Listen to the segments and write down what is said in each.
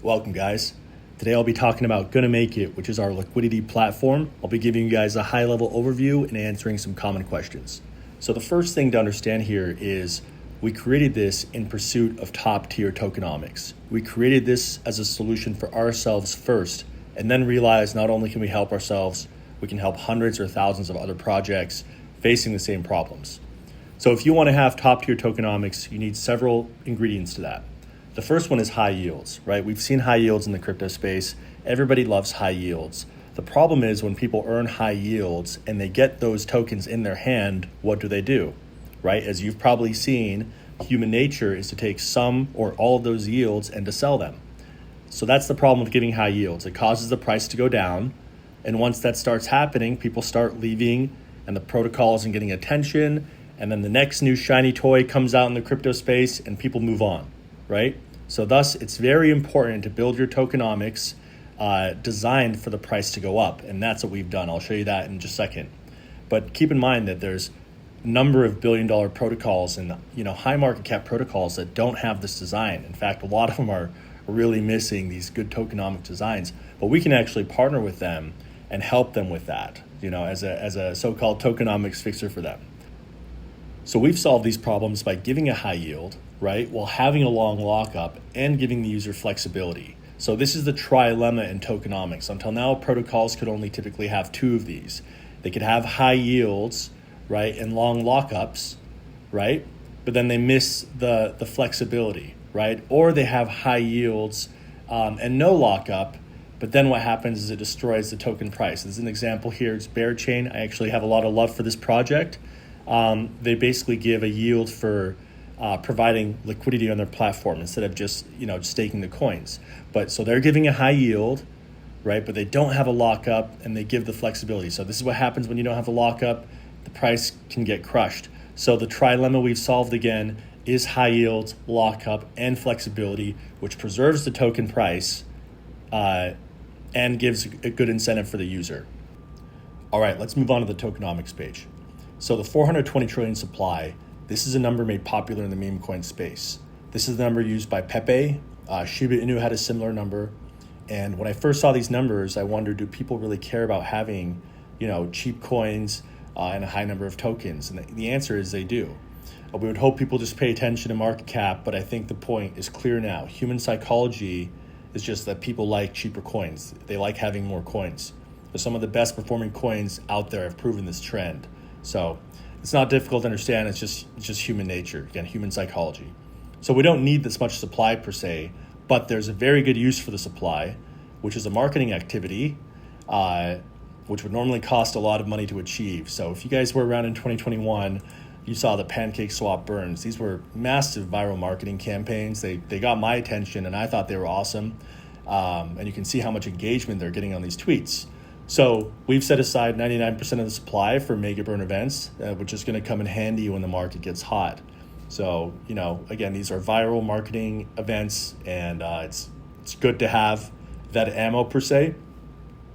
Welcome, guys. Today I'll be talking about Gonna Make It, which is our liquidity platform. I'll be giving you guys a high-level overview and answering some common questions. So the first thing to understand here is we created this in pursuit of top-tier tokenomics. We created this as a solution for ourselves first, and then realized not only can we help ourselves, we can help hundreds or thousands of other projects facing the same problems. So if you want to have top-tier tokenomics, you need several ingredients to that. The first one is high yields, right? We've seen high yields in the crypto space. Everybody loves high yields. The problem is when people earn high yields and they get those tokens in their hand, what do? Right? As you've probably seen, human nature is to take some or all of those yields and to sell them. So that's the problem with giving high yields. It causes the price to go down. And once that starts happening, people start leaving and the protocol isn't getting attention. And then the next new shiny toy comes out in the crypto space and people move on, right? So thus, it's very important to build your tokenomics designed for the price to go up. And that's what we've done. I'll show you that in just a second. But keep in mind that there's a number of billion-dollar protocols and high market cap protocols that don't have this design. In fact, a lot of them are really missing these good tokenomic designs. But we can actually partner with them and help them with that, as a so-called tokenomics fixer for them. So we've solved these problems by giving a high yield, right, while having a long lockup and giving the user flexibility. So this is the trilemma in tokenomics. Until now, protocols could only typically have two of these. They could have high yields, right, and long lockups, right, but then they miss the flexibility, right, or they have high yields and no lockup, but then what happens is it destroys the token price. As an example here, it's Bear Chain. I actually have a lot of love for this project. They basically give a yield for providing liquidity on their platform instead of just staking the coins. But so they're giving a high yield, right? But they don't have a lockup and they give the flexibility. So this is what happens when you don't have a lockup. The price can get crushed. So the trilemma we've solved again is high yields, lockup, and flexibility, which preserves the token price and gives a good incentive for the user. All right, let's move on to the tokenomics page. So the 420 trillion supply, this is a number made popular in the meme coin space. This is the number used by Pepe. Shiba Inu had a similar number. And when I first saw these numbers, I wondered, do people really care about having, cheap coins and a high number of tokens? And the answer is they do. We would hope people just pay attention to market cap, but I think the point is clear now. Human psychology is just that people like cheaper coins. They like having more coins. So some of the best performing coins out there have proven this trend. So it's not difficult to understand. It's just human nature, again, human psychology. So we don't need this much supply per se, but there's a very good use for the supply, which is a marketing activity, which would normally cost a lot of money to achieve. So if you guys were around in 2021, you saw the pancake swap burns. These were massive viral marketing campaigns. They got my attention and I thought they were awesome. And you can see how much engagement they're getting on these tweets. So we've set aside 99% of the supply for mega burn events, which is going to come in handy when the market gets hot. So, again, these are viral marketing events, and it's good to have that ammo per se.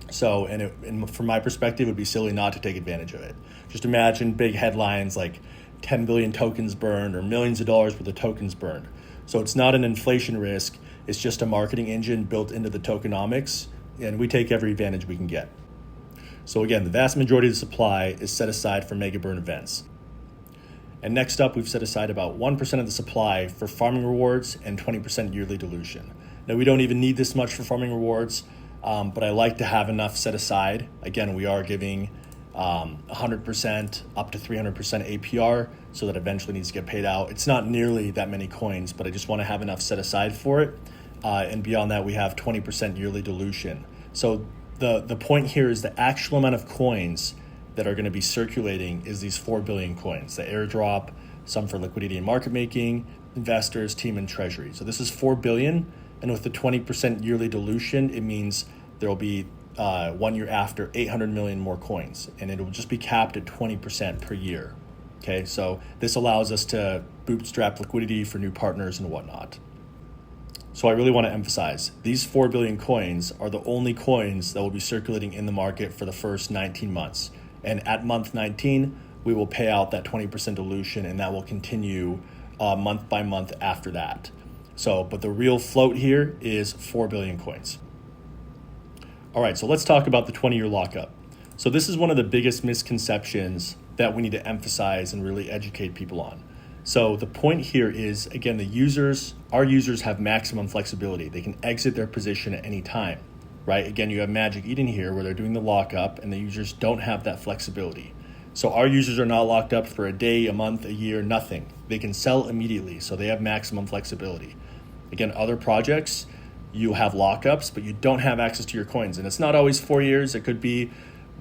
So, and from my perspective, it would be silly not to take advantage of it. Just imagine big headlines like 10 billion tokens burned or millions of dollars worth of tokens burned. So it's not an inflation risk. It's just a marketing engine built into the tokenomics, and we take every advantage we can get. So again, the vast majority of the supply is set aside for mega burn events. And next up, we've set aside about 1% of the supply for farming rewards and 20% yearly dilution. Now, we don't even need this much for farming rewards, but I like to have enough set aside. Again, we are giving 100% up to 300% APR, so that eventually needs to get paid out. It's not nearly that many coins, but I just want to have enough set aside for it. And beyond that, we have 20% yearly dilution. So the point here is the actual amount of coins that are going to be circulating is these 4 billion coins, the airdrop, some for liquidity and market making, investors, team, and treasury. So this is 4 billion. And with the 20% yearly dilution, it means there will be 1 year after 800 million more coins, and it will just be capped at 20% per year. Okay, so this allows us to bootstrap liquidity for new partners and whatnot. So I really want to emphasize, these 4 billion coins are the only coins that will be circulating in the market for the first 19 months. And at month 19, we will pay out that 20% dilution, and that will continue month by month after that. So, but the real float here is 4 billion coins. All right, so let's talk about the 20-year lockup. So this is one of the biggest misconceptions that we need to emphasize and really educate people on. So the point here is, again, our users have maximum flexibility. They can exit their position at any time, right? Again, you have Magic Eden here where they're doing the lockup and the users don't have that flexibility. So our users are not locked up for a day, a month, a year, nothing. They can sell immediately, so they have maximum flexibility. Again, other projects, you have lockups, but you don't have access to your coins. And it's not always 4 years. It could be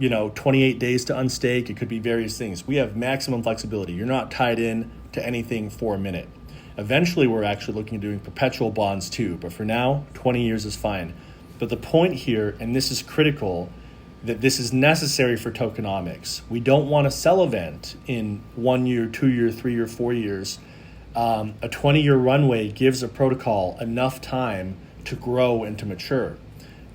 28 days to unstake. It could be various things. We have maximum flexibility. You're not tied in to anything for a minute. Eventually, we're actually looking at doing perpetual bonds too. But for now, 20 years is fine. But the point here, and this is critical, that this is necessary for tokenomics. We don't want a sell event in 1 year, 2 year, 3 year, 4 years. A 20-year runway gives a protocol enough time to grow and to mature.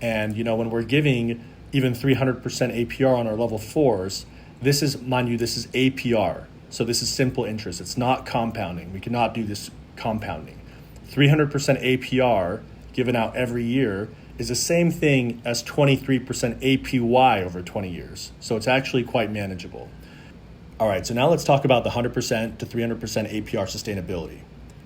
And when we're giving even 300% APR on our level 4s, this is APR. So this is simple interest. It's not compounding. We cannot do this compounding. 300% APR given out every year is the same thing as 23% APY over 20 years. So it's actually quite manageable. All right, so now let's talk about the 100% to 300% APR sustainability.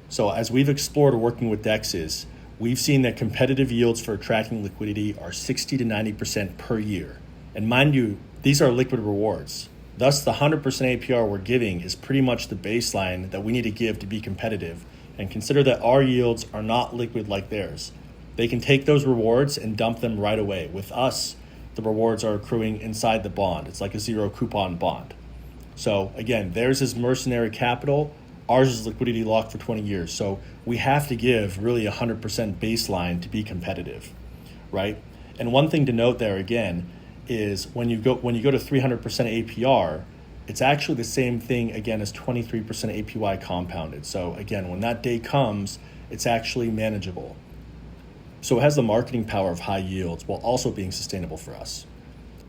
So as we've explored working with DEXs, we've seen that competitive yields for attracting liquidity are 60 to 90% per year. And mind you, these are liquid rewards. Thus, the 100% APR we're giving is pretty much the baseline that we need to give to be competitive. And consider that our yields are not liquid like theirs. They can take those rewards and dump them right away. With us, the rewards are accruing inside the bond. It's like a zero coupon bond. So again, theirs is mercenary capital. Ours is liquidity locked for 20 years. So we have to give really 100% baseline to be competitive, right? And one thing to note there again is when you go to 300% APR, it's actually the same thing again as 23% APY compounded. So again, when that day comes, it's actually manageable. So it has the marketing power of high yields while also being sustainable for us.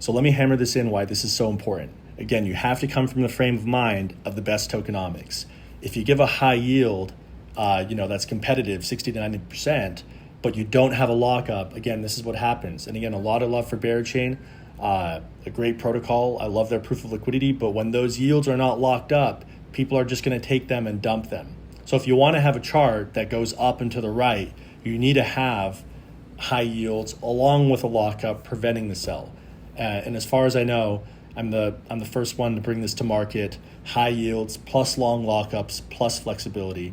So let me hammer this in why this is so important. Again, you have to come from the frame of mind of the best tokenomics. If you give a high yield, that's competitive, 60 to 90%, but you don't have a lockup, again, this is what happens. And again, a lot of love for Barachain, a great protocol. I love their proof of liquidity, but when those yields are not locked up, people are just going to take them and dump them. So if you want to have a chart that goes up and to the right, you need to have high yields along with a lockup preventing the sell. And as far as I know, I'm the first one to bring this to market. High yields plus long lockups plus flexibility.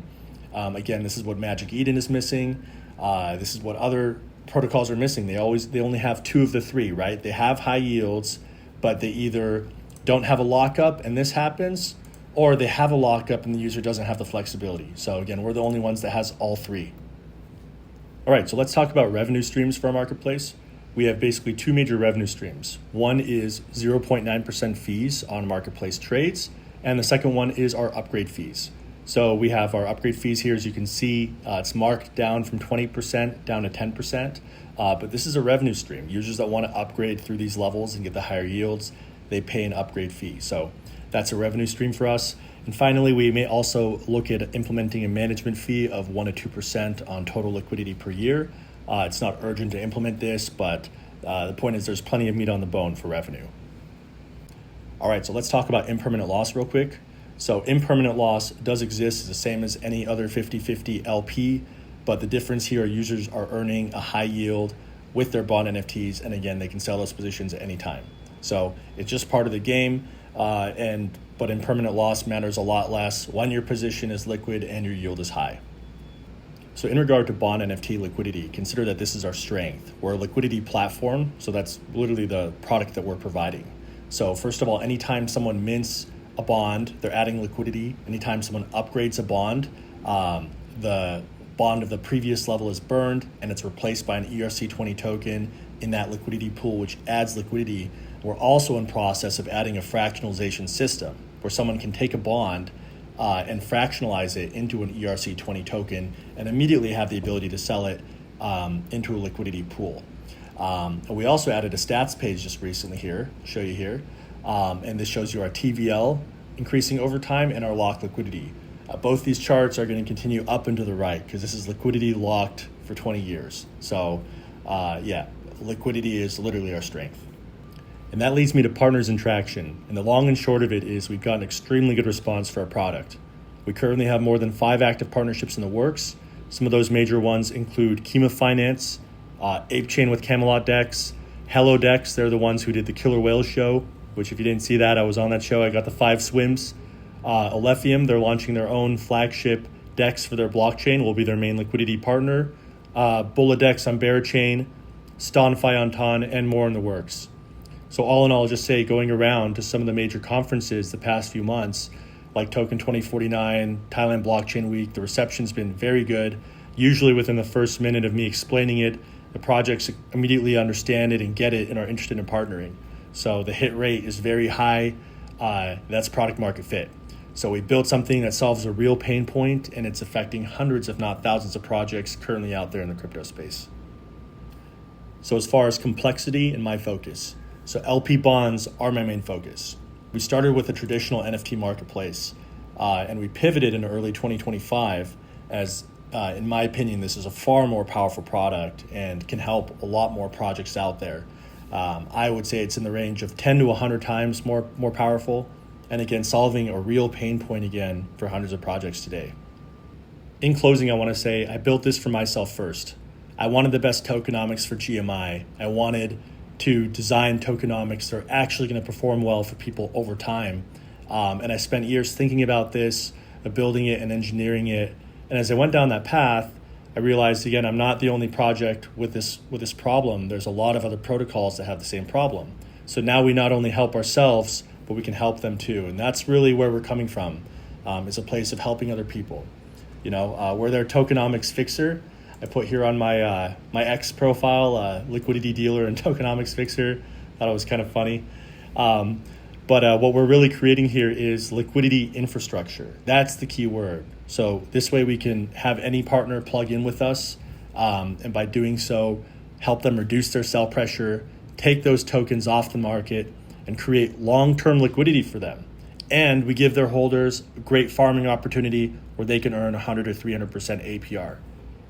Again, this is what Magic Eden is missing. This is what other protocols are missing. They only have 2 of the 3, right? They have high yields, but they either don't have a lockup and this happens, or they have a lockup and the user doesn't have the flexibility. So again, we're the only ones that has all 3. All right, so let's talk about revenue streams for our marketplace. We have basically 2 major revenue streams. One is 0.9% fees on marketplace trades, and the second one is our upgrade fees. So we have our upgrade fees here. As you can see, it's marked down from 20% down to 10%, but this is a revenue stream. Users that want to upgrade through these levels and get the higher yields, they pay an upgrade fee. So that's a revenue stream for us. And finally, we may also look at implementing a management fee of 1 to 2% on total liquidity per year. It's not urgent to implement this, but the point is there's plenty of meat on the bone for revenue. All right, so let's talk about impermanent loss real quick. So impermanent loss does exist. It's the same as any other 50-50 LP, but the difference here, users are earning a high yield with their bond NFTs, and again, they can sell those positions at any time. So it's just part of the game, but impermanent loss matters a lot less when your position is liquid and your yield is high. So in regard to bond NFT liquidity, consider that this is our strength. We're a liquidity platform, so that's literally the product that we're providing. So first of all, anytime someone mints a bond, they're adding liquidity. Anytime someone upgrades a bond, the bond of the previous level is burned and it's replaced by an ERC20 token in that liquidity pool, which adds liquidity. We're also in process of adding a fractionalization system where someone can take a bond and fractionalize it into an ERC20 token and immediately have the ability to sell it into a liquidity pool. And we also added a stats page just recently here, show you here. And this shows you our TVL increasing over time and our lock liquidity. Both these charts are going to continue up and to the right because this is liquidity locked for 20 years. So liquidity is literally our strength. And that leads me to partners and traction. And the long and short of it is we've gotten extremely good response for our product. We currently have more than 5 active partnerships in the works. Some of those major ones include Kima Finance, ApeChain with Camelot Dex, Hello Dex. They're the ones who did the Killer Whale show, which if you didn't see that, I was on that show. I got the 5 swims. Alephium, they're launching their own flagship DEX for their blockchain, will be their main liquidity partner. Buladex on Barachain, Stonfi on Ton, and more in the works. So all in all, I'll just say going around to some of the major conferences the past few months, like Token 2049, Thailand Blockchain Week, the reception's been very good. Usually within the first minute of me explaining it, the projects immediately understand it and get it and are interested in partnering. So the hit rate is very high. That's product market fit. So we built something that solves a real pain point, and it's affecting hundreds, if not thousands, of projects currently out there in the crypto space. So as far as complexity and my focus, so LP bonds are my main focus. We started with a traditional NFT marketplace, and we pivoted into early 2025 as, in my opinion, this is a far more powerful product and can help a lot more projects out there. I would say it's in the range of 10 to 100 times more powerful, and again, solving a real pain point again for hundreds of projects today. In closing, I want to say I built this for myself first. I wanted the best tokenomics for GMI. I wanted to design tokenomics that are actually going to perform well for people over time. And I spent years thinking about this, building it and engineering it. And as I went down that path, I realized, again, I'm not the only project with this problem. There's a lot of other protocols that have the same problem. So now we not only help ourselves, but we can help them too. And that's really where we're coming from. It's a place of helping other people. We're their tokenomics fixer. I put here on my X profile, liquidity dealer and tokenomics fixer. Thought it was kind of funny. But what we're really creating here is liquidity infrastructure. That's the key word. So this way we can have any partner plug in with us, and by doing so, help them reduce their sell pressure, take those tokens off the market, and create long-term liquidity for them. And we give their holders a great farming opportunity where they can earn 100 or 300% APR.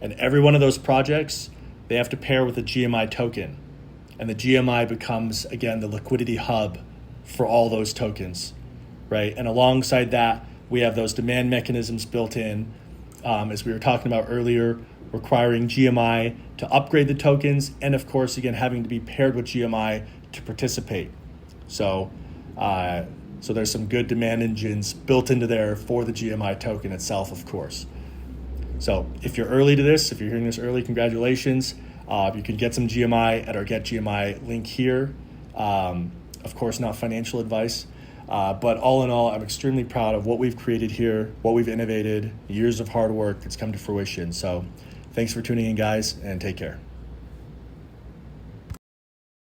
And every one of those projects, they have to pair with a GMI token. And the GMI becomes, again, the liquidity hub for all those tokens, right? And alongside that, we have those demand mechanisms built in, as we were talking about earlier, requiring GMI to upgrade the tokens, and of course, again, having to be paired with GMI to participate. So there's some good demand engines built into there for the GMI token itself, of course. So if you're early to this, if you're hearing this early, congratulations. You can get some GMI at our Get GMI link here. Of course, not financial advice. But all in all, I'm extremely proud of what we've created here, what we've innovated, years of hard work that's come to fruition. So thanks for tuning in, guys, and take care.